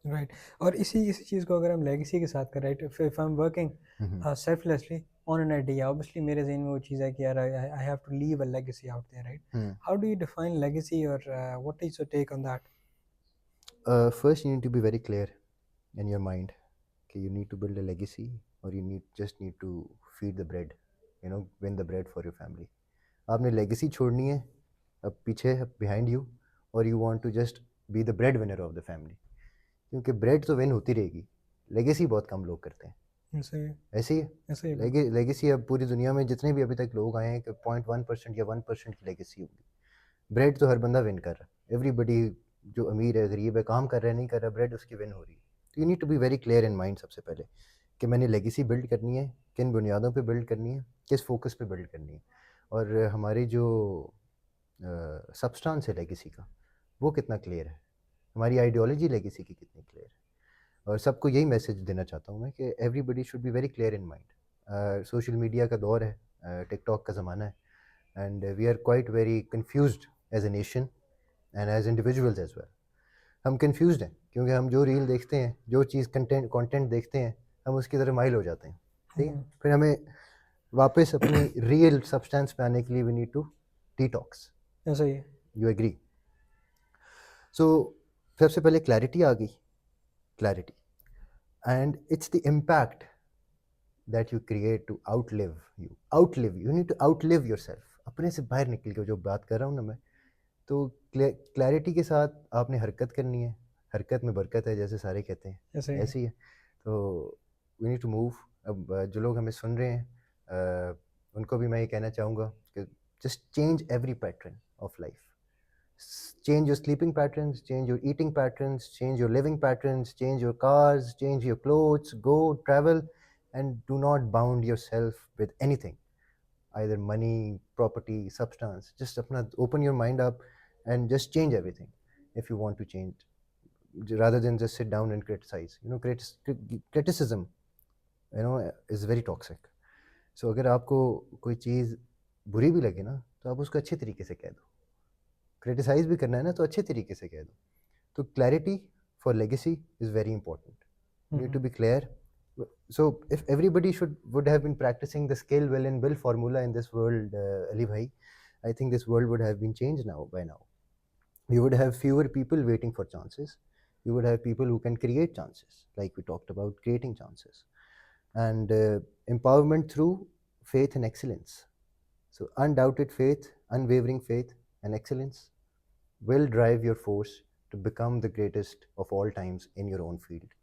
Right. और इसी इसी चीज़ को अगर हम लेगेसी के साथ करें, right, if I am working hmm. Selflessly on an idea, obviously मेरे जहन में वो चीज़ है कि यार I have to leave a legacy out there, right? Hmm. How do you define legacy, और what is your take on that? First, you need to be very clear in your mind. Okay, you need to build a legacy, or you need to feed the bread. Win the bread for your family. आपने legacy छोड़नी है अब पीछे behind you, or you want to just be the breadwinner of the family. क्योंकि bread तो win होती रहेगी, legacy बहुत कम लोग करते हैं। ऐसे ही, ऐसे ही ऐसे ही बिल्कुल। लेगेसी अब पूरी दुनिया में जितने भी अभी तक लोग आए हैं कि 0.1% या 1% की लेगेसी होगी। ब्रेड तो हर बंदा विन कर रहा है, एवरीबडी, जो अमीर है गरीब है काम कर रहा है नहीं कर रहा, ब्रेड उसकी विन हो रही है। तो you need to be very clear in mind सबसे पहले कि मैंने लेगेसी बिल्ड करनी है, किन बुनियादों पे बिल्ड करनी है, किस फोकस पे बिल्ड करनी है, और हमारी जो सब्सटेंस है लेगेसी का वो कितना क्लियर है, हमारी आइडियोलॉजी लेगेसी की कितनी क्लियर है। और सबको यही मैसेज देना चाहता हूँ मैं कि everybody should be very clear in mind. Social media का दौर है, टिकटॉक का ज़माना है, and we are quite very confused as a nation and as individuals as well. हम कंफ्यूज्ड हैं क्योंकि हम जो रील देखते हैं, जो चीज़ कंटेंट देखते हैं, हम उसकी तरफ माइल हो जाते हैं। ठीक है, फिर हमें वापस अपनी रियल सब्सटेंस पे आने के लिए वी नीड टू डिटॉक्स। ऐसे ही। You agree? सो सबसे पहले क्लैरिटी आ गई, clarity, and it's the impact that you create to outlive you need to outlive yourself. अपने से बाहर निकल के जो बात कर रहा हूँ ना मैं, तो क्लैरिटी के साथ आपने हरकत करनी है, हरकत में बरकत है जैसे सारे कहते हैं, ऐसे ही। ऐसी है। तो वी नीड टू मूव। अब जो लोग हमें सुन रहे हैं, उनको भी मैं ये कहना चाहूँगा कि just change every pattern of life, change your sleeping patterns, change your eating patterns, change your living patterns, change your cars, change your clothes, go travel, and do not bound yourself with anything, either money, property, substance. Just open your mind up and just change everything if you want to change, rather than just sit down and criticize. Criticism, is very toxic. So अगर आपको कोई चीज़ बुरी भी लगे ना, तो आप उसको अच्छे तरीके से कह दो। क्रिटिसाइज भी करना है ना, तो अच्छे तरीके से कह दो। तो clarity for legacy is very important. You need to be clear. So if everybody would have been practicing the scale will and will formula in this world, Ali bhai, I think this world would have been changed now by now. You would have fewer people waiting for chances. You would have people who can create chances, like we talked about creating chances, and empowerment through faith and excellence. So undoubted faith, unwavering faith, and excellence will drive your force to become the greatest of all times in your own field.